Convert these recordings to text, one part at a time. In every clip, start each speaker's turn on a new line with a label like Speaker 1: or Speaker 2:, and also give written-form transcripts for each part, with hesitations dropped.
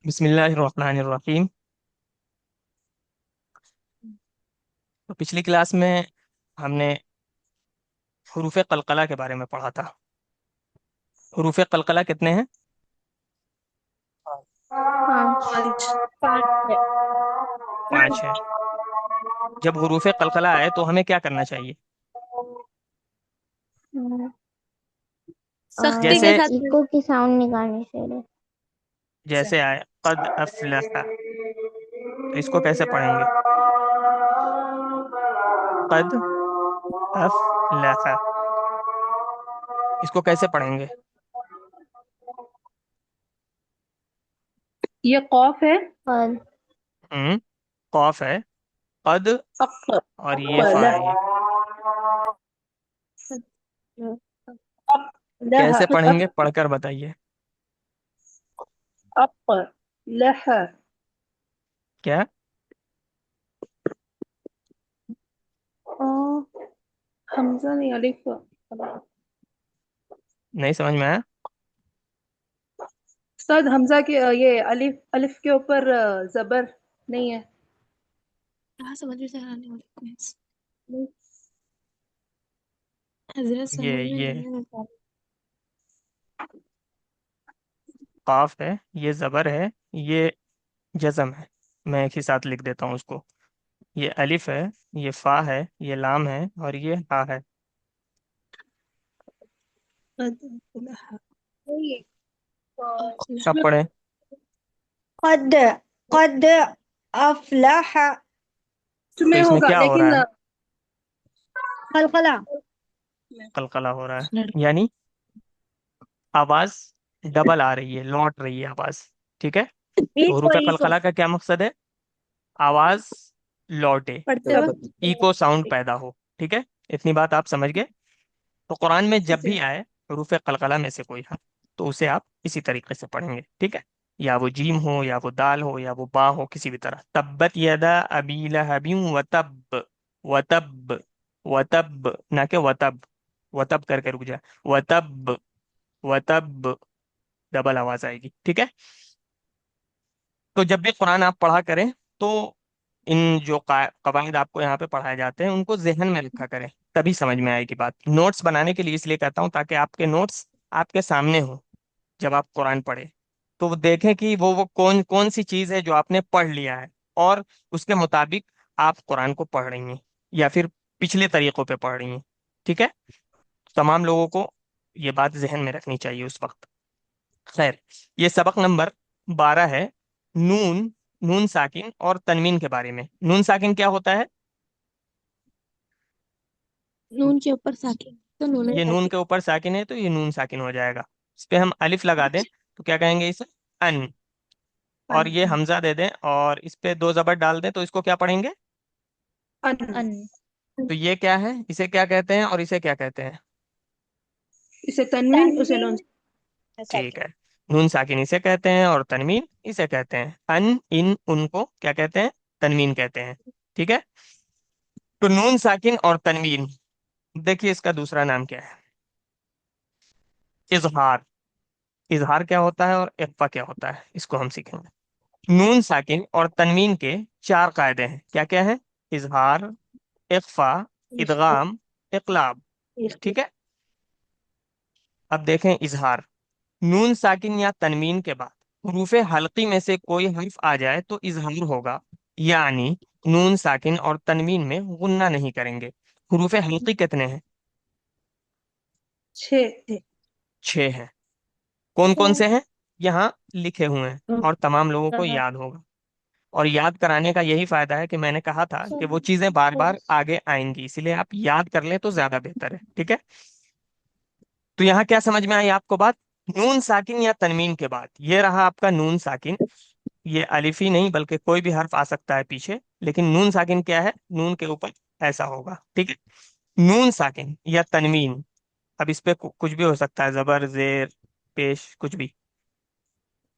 Speaker 1: بسم اللہ الرحمن الرحیم. تو پچھلی کلاس میں ہم نے حروف قلقلہ کے بارے میں پڑھا تھا. حروف قلقلہ کتنے ہیں؟
Speaker 2: 5
Speaker 3: پانچ ہے۔
Speaker 1: 5 ہیں. جب حروف قلقلہ آئے تو ہمیں کیا کرنا چاہیے؟
Speaker 2: سختی
Speaker 1: جیسے
Speaker 2: کے ساتھ
Speaker 3: ایکو کی ساؤنڈ نکالنی چاہیے۔
Speaker 1: جیسے آئے قد افلح، تو اس کو کیسے پڑھیں گے؟ قد افلح، اس کو کیسے پڑھیں گے؟
Speaker 2: یہ قوف ہے،
Speaker 3: قد
Speaker 1: قاف ہے، قد، اور یہ فا ہے. یہ کیسے پڑھیں گے؟ پڑھ کر بتائیے. کیا
Speaker 2: حمزہ نہیں الف،
Speaker 1: نہیں سمجھ میں آیا؟
Speaker 2: استاد حمزہ کے یہ الف الف کے اوپر زبر نہیں ہے۔
Speaker 3: سمجھ میں آنے والی حضرت سمجھ میں
Speaker 1: یہ
Speaker 3: نہیں آتا۔
Speaker 1: قاف ہے، یہ زبر ہے، یہ جزم ہے. میں ایک ہی ساتھ لکھ دیتا ہوں اس کو. یہ الف ہے، یہ فا ہے، یہ لام ہے، اور یہ ہا ہے. اب پڑھیں.
Speaker 3: قد قد افلح
Speaker 1: تو
Speaker 2: میں
Speaker 1: اس میں
Speaker 2: ہوگا
Speaker 1: کیا ہو
Speaker 2: لیکن
Speaker 1: رہا ہے؟
Speaker 3: قلقلہ
Speaker 1: قلقلہ ہو رہا ہے، یعنی آواز ڈبل آ رہی ہے، لوٹ رہی ہے آواز. ٹھیک ہے. تو حروف قلقلہ کا کیا مقصد ہے؟ آواز لوٹے،
Speaker 3: پڑھتے وقت
Speaker 1: ایکو ساؤنڈ پیدا ہو. ٹھیک ہے، اتنی بات آپ سمجھ گئے. تو قرآن میں جب بھی آئے حروف قلقلہ میں سے کوئی حرف، تو اسے آپ اسی طریقے سے پڑھیں گے. ٹھیک ہے، یا وہ جیم ہو، یا وہ دال ہو، یا وہ با ہو، کسی بھی طرح. تبت یدا ابی لہب وتب، وتب، وتب، نہ کہ وتب، وتب کر کے رک جائے. وتب، وتب، ڈبل آواز آئے گی. ٹھیک ہے. تو جب بھی قرآن آپ پڑھا کریں تو ان جو قواعد آپ کو یہاں پہ پڑھائے جاتے ہیں ان کو ذہن میں رکھا کریں، تبھی سمجھ میں آئے گی بات. نوٹس بنانے کے لیے اس لیے کہتا ہوں تاکہ آپ کے نوٹس آپ کے سامنے ہوں جب آپ قرآن پڑھیں، تو وہ دیکھیں کہ وہ کون کون سی چیز ہے جو آپ نے پڑھ لیا ہے، اور اس کے مطابق آپ قرآن کو پڑھ رہی ہیں یا پھر پچھلے طریقوں پہ پڑھ رہی ہیں. ٹھیک ہے. تمام لوگوں کو یہ بات ذہن میں رکھنی چاہیے اس وقت. خیر، یہ سبق نمبر 12 ہے. نون، نون ساکن اور تنوین کے بارے میں. نون ساکن کیا ہوتا ہے؟
Speaker 3: نون کے اوپر ساکن تو نون
Speaker 1: یہ نون کے اوپر ساکن ہے تو یہ نون ساکن ہو جائے گا. اس پہ ہم الف لگا دیں تو کیا کہیں گے اسے؟ ان. اور یہ حمزہ دے دیں اور اس پہ 2 زبر ڈال دیں تو اس کو کیا پڑھیں گے؟
Speaker 2: ان،
Speaker 1: تو یہ کیا ہے؟ اسے کیا کہتے ہیں اور اسے کیا کہتے ہیں؟
Speaker 2: اسے تنوین اسے نون
Speaker 1: ٹھیک ہے. نون ساکن اسے کہتے ہیں اور تنوین اسے کہتے ہیں. ان کو کیا کہتے ہیں؟ تنوین کہتے ہیں. ٹھیک ہے. تو نون ساکن اور تنوین، دیکھیے اس کا دوسرا نام کیا ہے؟ اظہار. اظہار کیا ہوتا ہے اور اخفا کیا ہوتا ہے، اس کو ہم سیکھیں گے. نون ساکن اور تنوین کے 4 قاعدے ہیں. کیا کیا ہے؟ اظہار، اخفا، ادغام، اقلاب. ٹھیک ہے. اب دیکھیں اظہار. نون ساکن یا تنوین کے بعد حروف حلقی میں سے کوئی حرف آ جائے تو اظہار ہوگا، یعنی نون ساکن اور تنوین میں غنہ نہیں کریں گے. حروف حلقی کتنے ہیں؟
Speaker 2: 6
Speaker 1: 6 ہیں. کون کون سے ہیں؟ یہاں لکھے ہوئے ہیں اور تمام لوگوں کو یاد ہوگا. اور یاد کرانے کا یہی فائدہ ہے کہ میں نے کہا تھا کہ وہ چیزیں بار بار آگے آئیں گی، اسی لیے آپ یاد کر لیں تو زیادہ بہتر ہے. ٹھیک ہے. تو یہاں کیا سمجھ میں آئی آپ کو بات؟ نون ساکن یا تنوین کے بعد یہ رہا آپ کا نون ساکن. یہ الف ہی نہیں بلکہ کوئی بھی حرف آ سکتا ہے پیچھے، لیکن نون ساکن کیا ہے؟ نون کے اوپر ایسا ہوگا. ٹھیک ہے. نون ساکن یا تنوین، اب اس پہ کچھ بھی ہو سکتا ہے، زبر، زیر، پیش، کچھ بھی.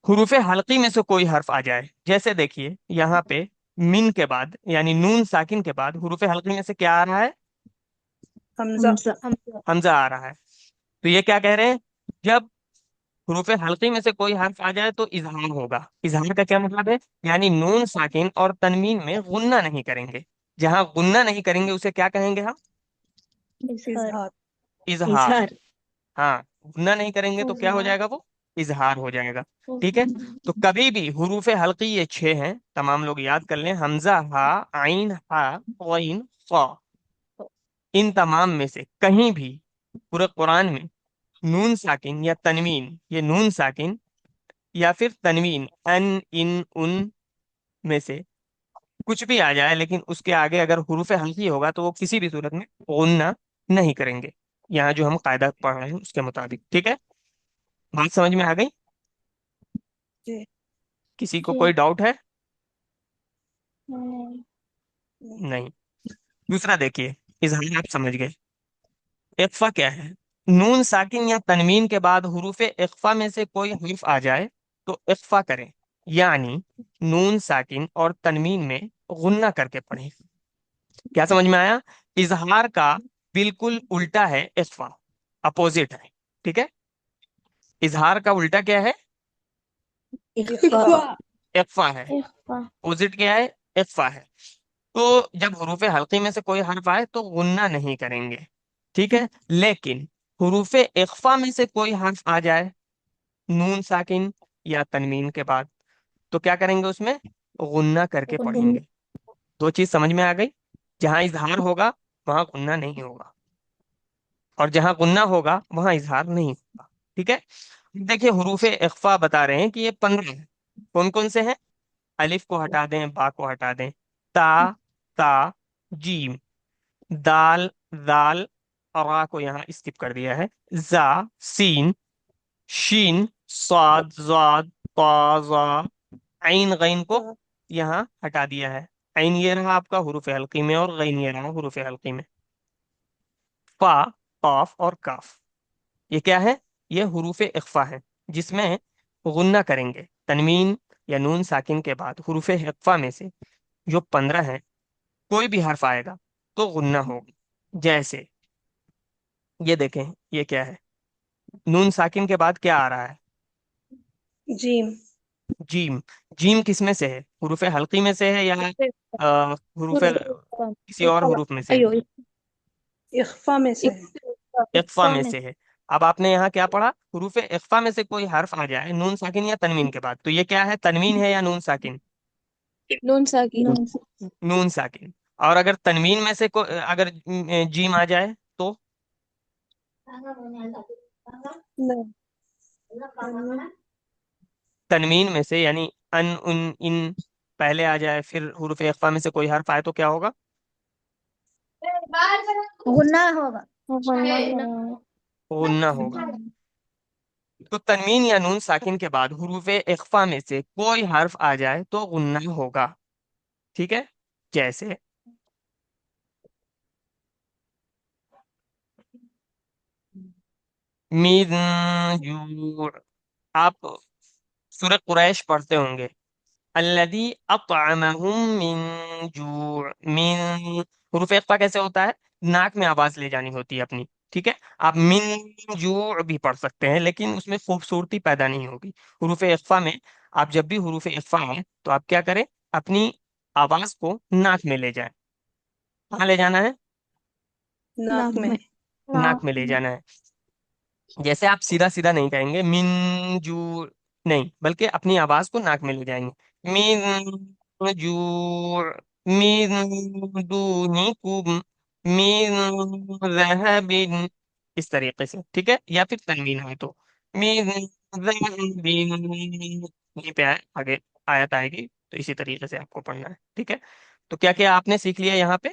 Speaker 1: حروف حلقی میں سے کوئی حرف آ جائے، جیسے دیکھیے یہاں پہ من کے بعد یعنی نون ساکن کے بعد حروف حلقی میں سے کیا آ رہا ہے؟
Speaker 2: حمزہ
Speaker 1: حمزہ آ رہا ہے. تو یہ کیا کہہ رہے ہیں؟ جب حروف حلقی میں سے کوئی حرف آ جائے تو اظہار ہوگا. اظہار کا کیا مطلب ہے؟ یعنی نون ساکن اور تنوین میں غنہ نہیں کریں گے. جہاں غنہ نہیں کریں گے اسے کیا کہیں گے ہم؟
Speaker 3: اظہار.
Speaker 2: اظہار.
Speaker 1: اظہار.
Speaker 3: اظہار.
Speaker 1: ہاں، غنہ نہیں کریں گے تو کیا ہو جائے گا؟ وہ اظہار ہو جائے گا. ٹھیک ہے. تو کبھی بھی حروف حلقی یہ 6 ہیں، تمام لوگ یاد کر لیں: حمزہ، ہا، عین، ہا، غین، فا. ان تمام میں سے کہیں بھی پورے قرآن میں نون ساکن یا تنوین، یہ نون ساکن یا پھر تنوین، ان میں سے کچھ بھی آ جائے، لیکن اس کے آگے اگر حروف حلقی ہوگا تو وہ کسی بھی صورت میں غنہ نہیں کریں گے. یہاں جو ہم قاعدہ پڑھ رہے ہیں اس کے مطابق. ٹھیک ہے، بات سمجھ میں آ گئی؟
Speaker 2: جی.
Speaker 1: کسی کو
Speaker 3: جی.
Speaker 1: کوئی ڈاؤٹ ہے؟
Speaker 3: نہیں.
Speaker 1: نہیں. دوسرا دیکھیے، اظہار آپ سمجھ گئے. اقفا کیا ہے؟ نون ساکن یا تنوین کے بعد حروف اقفا میں سے کوئی حرف آ جائے تو اقفا کریں، یعنی نون ساکن اور تنوین میں غنہ کر کے پڑھیں. کیا سمجھ میں آیا؟ اظہار کا بالکل الٹا ہے اقفا، اپوزٹ ہے. ٹھیک ہے، اظہار کا الٹا کیا ہے؟
Speaker 2: اخفاء.
Speaker 1: اقفا ہے.
Speaker 3: اخفا.
Speaker 1: اپوزٹ کیا ہے؟ اقفا ہے. تو جب حروف حلقی میں سے کوئی حرف آئے تو غنہ نہیں کریں گے. ٹھیک ہے، لیکن حروف اقفا میں سے کوئی حرف آ جائے نون ساکن یا تنوین کے بعد تو کیا کریں گے؟ اس میں غنہ کر کے پڑھیں گے. دو چیز سمجھ میں آ گئی؟ جہاں اظہار ہوگا وہاں غنہ نہیں ہوگا، اور جہاں غنہ ہوگا وہاں اظہار نہیں ہوگا. ٹھیک ہے. دیکھیے، حروف اقفا بتا رہے ہیں کہ یہ 15 ہیں. کون کون سے ہیں؟ الف کو ہٹا دیں، با کو ہٹا دیں، تا، تا، جیم، دال، ذال، اور را کو یہاں اسکپ کر دیا ہے، زا، سین، شین، صاد، زاد، طا، ظا، عین، غین کو یہاں ہٹا دیا ہے. عین یہ رہا آپ کا حروف حلقی میں، اور غین یہ رہا حروف حلقی میں. فا، قاف اور کاف، یہ کیا ہے؟ یہ حروف اقفا ہے جس میں غنہ کریں گے. تنوین یا نون ساکن کے بعد حروف اقفا میں سے جو 15 ہیں کوئی بھی حرف آئے گا تو غنہ ہوگا. جیسے یہ دیکھیں، یہ کیا ہے؟ نون ساکن کے بعد کیا آ رہا ہے؟
Speaker 2: جیم.
Speaker 1: جیم. جیم کس میں سے ہے؟ حروف حلقی میں سے ہے یا حروف کسی اور حروف میں سے ہے؟
Speaker 3: ایو.
Speaker 2: اخفاء میں سے ہے.
Speaker 1: اقفا
Speaker 3: اخفا
Speaker 1: میں
Speaker 3: میں.
Speaker 1: سے ہے. اب آپ نے یہاں کیا پڑھا؟ حروف اقفا میں سے کوئی حرف آ جائے نون ساکن یا تنوین کے بعد تو یہ کیا ہے؟ تنوین ہے یا نون ساکن؟
Speaker 3: نون ساکن.
Speaker 1: نون ساکن. اور اگر تنوین میں سے اگر جیم آ جائے تو
Speaker 2: نہیں.
Speaker 1: تنوین میں سے یعنی ان پہلے آ جائے، پھر حروف اقفا میں سے کوئی حرف آئے تو کیا ہوگا؟
Speaker 3: غنہ ہوگا.
Speaker 1: غنہ ہوگا. تو تنوین یا نون ساکن کے بعد حروف اقفا میں سے کوئی حرف آ جائے تو غنہ ہوگا. ٹھیک ہے. جیسے مید جوع، آپ سورہ قریش پڑھتے ہوں گے، الذی اطعمہم من جوع. من حروف اقفا کیسے ہوتا ہے؟ ناک میں آواز لے جانی ہوتی ہے اپنی. ٹھیک ہے، آپ من جوع بھی پڑھ سکتے ہیں لیکن اس میں خوبصورتی پیدا نہیں ہوگی. حروف اقفا میں آپ جب بھی حروف اقفا ہیں تو آپ کیا کریں؟ اپنی آواز کو ناک میں لے جائیں. کہاں لے جانا ہے؟
Speaker 2: ناک
Speaker 3: ناک
Speaker 2: میں.
Speaker 3: میں.
Speaker 1: ناک میں لے جانا ہے. جیسے آپ سیدھا سیدھا نہیں کہیں گے من جو، نہیں، بلکہ اپنی آواز کو ناک میں لے جائیں گے. من جو، من دونکم، من ذہب، اس طریقے سے. ٹھیک ہے، یا پھر تنوین ہے تو من ذہب، یہیں پہ آگے آیت آئے گی تو اسی طریقے سے آپ کو پڑھنا ہے. ٹھیک ہے. تو کیا کیا آپ نے سیکھ لیا یہاں پہ؟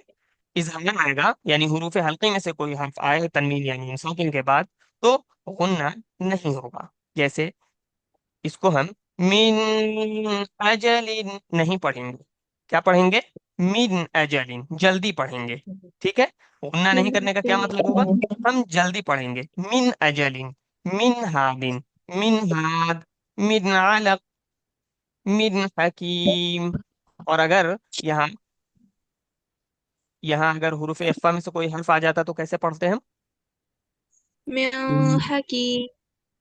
Speaker 1: اظہار آئے گا یعنی حروف حلقی میں سے کوئی حرف آئے تنوین یعنی ساکن کے بعد تو غنہ نہیں ہوگا. جیسے اس کو ہم من اجل نہیں پڑھیں گے. کیا پڑھیں گے؟ من اجل، جلدی پڑھیں گے. ٹھیک ہے. غنہ نہیں کرنے کا کیا مطلب ہوگا؟ ہم جلدی پڑھیں گے. من اجل، من ہاد، من ہاد، من علق، من حکیم. اور اگر یہاں اگر حروف اقفا میں سے کوئی حرف آ جاتا تو کیسے پڑھتے ہیں ہم؟
Speaker 3: من حکیم.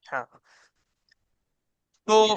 Speaker 1: ہاں. تو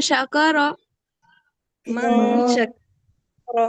Speaker 4: شكر
Speaker 2: من شكر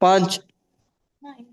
Speaker 5: 5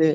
Speaker 5: 6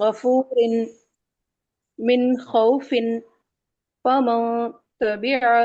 Speaker 2: غفور من خوف فمن تبع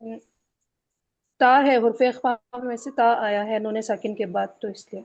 Speaker 2: من تا ہے حرف اخفا میں سے تا آیا ہے نون ساکن کے بعد تو اس لیے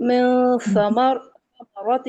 Speaker 2: من ثمرات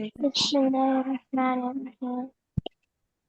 Speaker 4: بسم الله الرحمن الرحيم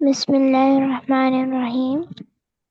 Speaker 4: بسم الله الرحمن الرحيم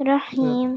Speaker 4: رحيم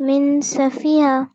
Speaker 4: من سفيها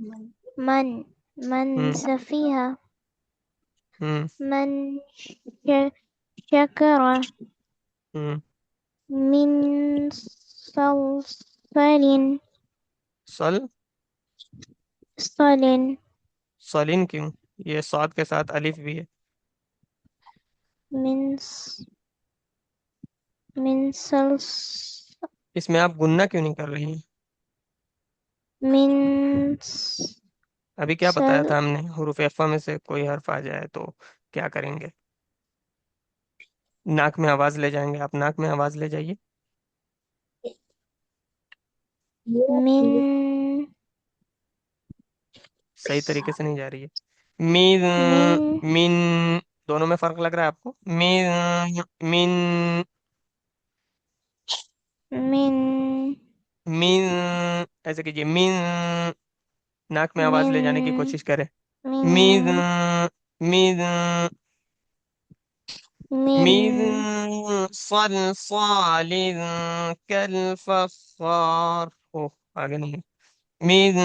Speaker 4: من من
Speaker 1: ہم
Speaker 4: سفیہا
Speaker 1: ہم
Speaker 4: من شکر
Speaker 1: ہم
Speaker 4: من صلصل
Speaker 1: سل
Speaker 4: صل
Speaker 1: سلین کیوں؟ یہ صاد کے ساتھ الف بھی ہے.
Speaker 4: من من صلص
Speaker 1: اس میں آپ گننا کیوں نہیں کر رہی ہیں؟
Speaker 4: من
Speaker 1: ابھی کیا بتایا
Speaker 4: صل
Speaker 1: تھا ہم نے؟ حروف اقفا میں سے کوئی حرف آ جائے تو کیا کریں گے؟ ناک میں آواز لے جائیں گے. آپ ناک میں آواز لے جائیے.
Speaker 4: من
Speaker 1: صحیح طریقے سے نہیں جا رہی ہے. مین
Speaker 4: من
Speaker 1: مین دونوں میں فرق لگ رہا ہے آپ کو؟ مین مین
Speaker 4: من
Speaker 1: مین ایسے کیجیے. مین ناک میں آواز لے جانے کی
Speaker 4: من
Speaker 1: کوشش کریں. مین
Speaker 4: من
Speaker 1: مین مین
Speaker 4: من
Speaker 1: صلصال كالفخار. اوہ آگے نہیں. مین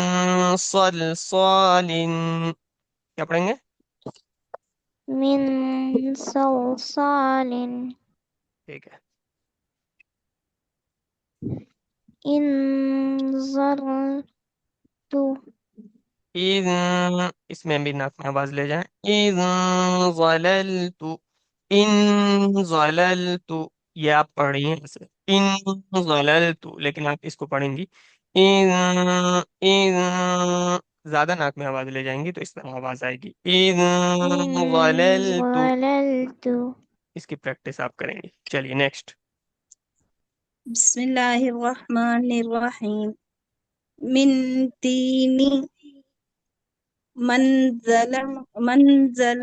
Speaker 1: صلصال کیا پڑھیں گے؟
Speaker 4: من صلصال
Speaker 1: ٹھیک ہے.
Speaker 4: انظرت
Speaker 1: اذ اس میں بھی ناک میں آواز لے جائیں. اذ ظللت ان ظللت یہ آپ پڑھ رہی ہیں ایسے. ان ظللت لیکن آپ اس کو پڑھیں گی اذ اذ زیادہ ناک میں آواز لے جائیں گی تو اس طرح آواز آئے گی. اذ
Speaker 4: إن
Speaker 1: ظللت.
Speaker 4: ظللت
Speaker 1: اس کی پریکٹس آپ کریں گے. چلیے نیکسٹ.
Speaker 2: بسم الله الرحمن الرحيم من تين من ظلم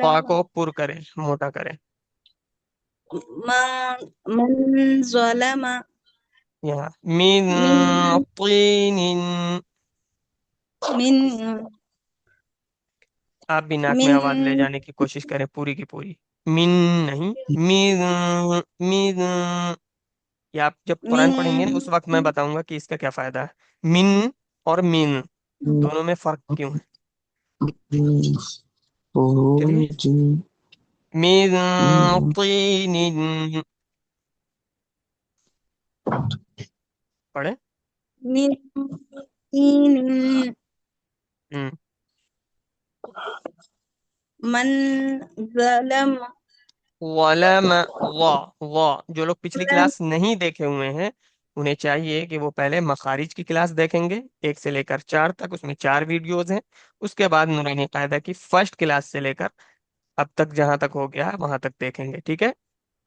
Speaker 1: خواہ کو پر کریں، موٹا کریں.
Speaker 2: من ظلم
Speaker 1: یہاں من
Speaker 2: من
Speaker 1: طین.
Speaker 2: من
Speaker 1: آپ بھی ناک میں
Speaker 2: من
Speaker 1: آواز لے جانے کی کوشش کریں پوری کی پوری. من نہیں من من. یہ آپ جب قرآن پڑھیں گے نا اس وقت میں
Speaker 2: من
Speaker 1: بتاؤں گا کہ اس کا کیا فائدہ ہے. من اور مین دونوں میں فرق کیوں ہے. چلیے. من طین پڑھیں.
Speaker 2: من تين
Speaker 1: ہم،
Speaker 2: من ظلم
Speaker 1: ظلم جو لوگ پچھلی کلاس نہیں دیکھے ہوئے ہیں انہیں چاہیے کہ وہ پہلے مخارج کی کلاس دیکھیں گے 1 سے لے کر 4 تک. اس میں 4 ویڈیوز ہیں. اس کے بعد نورانی قاعدہ کی فرسٹ کلاس سے لے کر اب تک جہاں تک ہو گیا وہاں تک دیکھیں گے. ٹھیک ہے.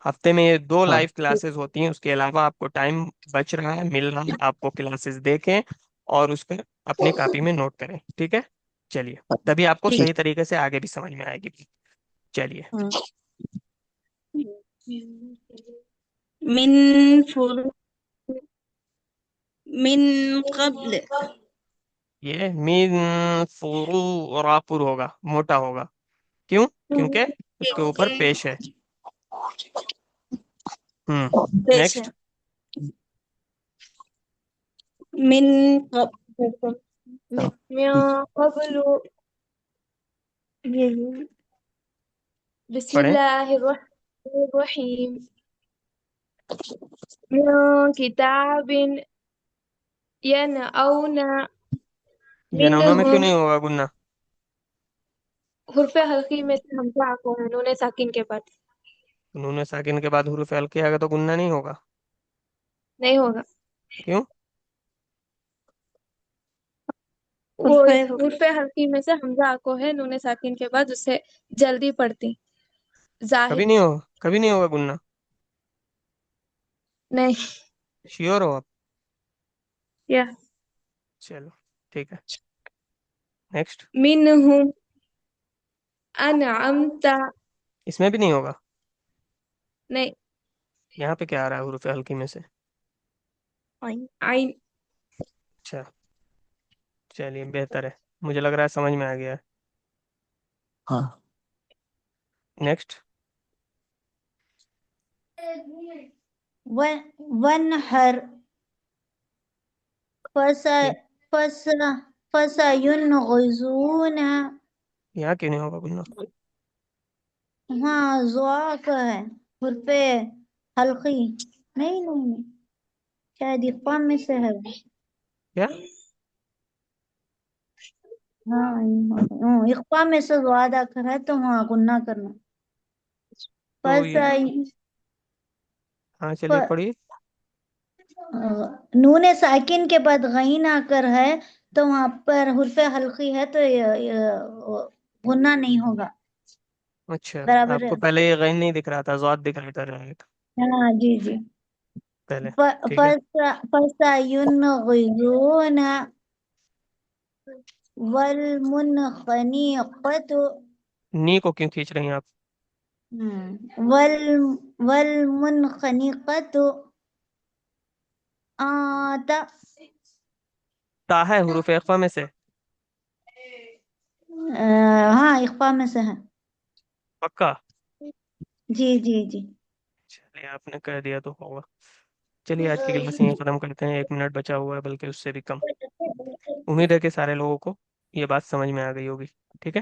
Speaker 1: ہفتے میں یہ 2
Speaker 5: ہاں
Speaker 1: لائیو کلاسز ہوتی ہیں. اس کے علاوہ آپ کو ٹائم بچ رہا ہے، مل رہا ہے، آپ وہ کلاسز دیکھیں اور اس پر اپنی کاپی میں نوٹ کریں. ٹھیک ہے. چلیے تبھی آپ کو
Speaker 2: ٹھیک
Speaker 1: صحیح طریقے سے آگے بھی سمجھ میں آئے گی. چلیے.
Speaker 2: من فر من قبل
Speaker 1: یہ من راپور ہوگا، موٹا ہوگا. کیوں؟ کیونکہ اس کے اوپر پیش ہے.
Speaker 2: پیش ہے
Speaker 1: نیکسٹ.
Speaker 2: من قبل من قبل بسم
Speaker 1: پڑھیں.
Speaker 2: الله الرحمن الرحيم من كتاب ينأون
Speaker 1: ینونا میں کیوں
Speaker 2: منه
Speaker 1: نہیں ہوگا گننا؟
Speaker 2: حرف حلقی میں سے حمزہ کو ہے نون ساکن کے بعد
Speaker 1: نون ساکن کے بعد حروف ہلکے آ گئے تو گننا نہیں ہوگا.
Speaker 2: نہیں ہوگا
Speaker 1: کیوں؟
Speaker 2: وہ حرف حلقی میں سے حمزہ کو ہے نون ساکن کے بعد اسے جلدی پڑھتی
Speaker 1: کبھی
Speaker 2: ظاہر
Speaker 1: نہیں ہوگا، کبھی نہیں ہوگا گننا.
Speaker 2: نہیں
Speaker 1: شیور ہو آپ؟
Speaker 2: یا
Speaker 1: چلو ٹھیک ہے. نیکسٹ.
Speaker 2: منہم انعمت
Speaker 1: اس میں بھی نہیں ہوگا.
Speaker 2: نہیں
Speaker 1: یہاں پہ کیا آ رہا ہے حروف ہلکی میں سے؟
Speaker 2: عین
Speaker 1: اچھا چلیے بہتر ہے. مجھے لگ رہا ہے سمجھ میں آ گیا ہے.
Speaker 5: ہاں
Speaker 1: نیکسٹ.
Speaker 3: ونحر فس
Speaker 1: ٹھیک.
Speaker 3: فس فسينغزون.
Speaker 1: یہاں کیوں نہیں ہوگا گننا؟
Speaker 3: ہاں زوا کا ہے، حرف حلقی نہیں نہیں، شاید اقوام میں سے ہے۔
Speaker 1: کیا؟
Speaker 3: ہاں اقوام میں سے زیادہ کر ہے تو وہاں غنہ کرنا۔
Speaker 1: تو یہ ہاں چلیے پڑھیے۔
Speaker 3: نون ساکن کے بعد غین آ کر ہے تو وہاں پر حرف حلقی ہے تو غنہ نہیں ہوگا
Speaker 1: اچھا،
Speaker 3: برابر
Speaker 1: آپ
Speaker 3: ہے۔
Speaker 1: کو پہلے یہ غین نہیں دکھ رہا تھا، ضاد دکھ رہا تھا
Speaker 3: ہاں جی جی۔
Speaker 1: پہلے، ٹھیک ہے۔
Speaker 3: فسينغزون والمنخنقة
Speaker 1: نی کو کیوں کھینچ رہی ہیں آپ؟
Speaker 3: والمنخنقة تا
Speaker 1: تا ہے حروف اقفا میں سے؟
Speaker 3: ہاں اخفاء میں سے ہے۔
Speaker 1: پکا؟
Speaker 3: جی جی جی۔
Speaker 1: چلیے آپ نے کہہ دیا تو ہوگا۔ چلیے آج کی کلاس یہیں ختم کرتے ہیں، 1 منٹ بچا ہوا ہے بلکہ اس سے بھی کم۔ امید ہے کہ سارے لوگوں کو یہ بات سمجھ میں آ گئی ہوگی، ٹھیک ہے۔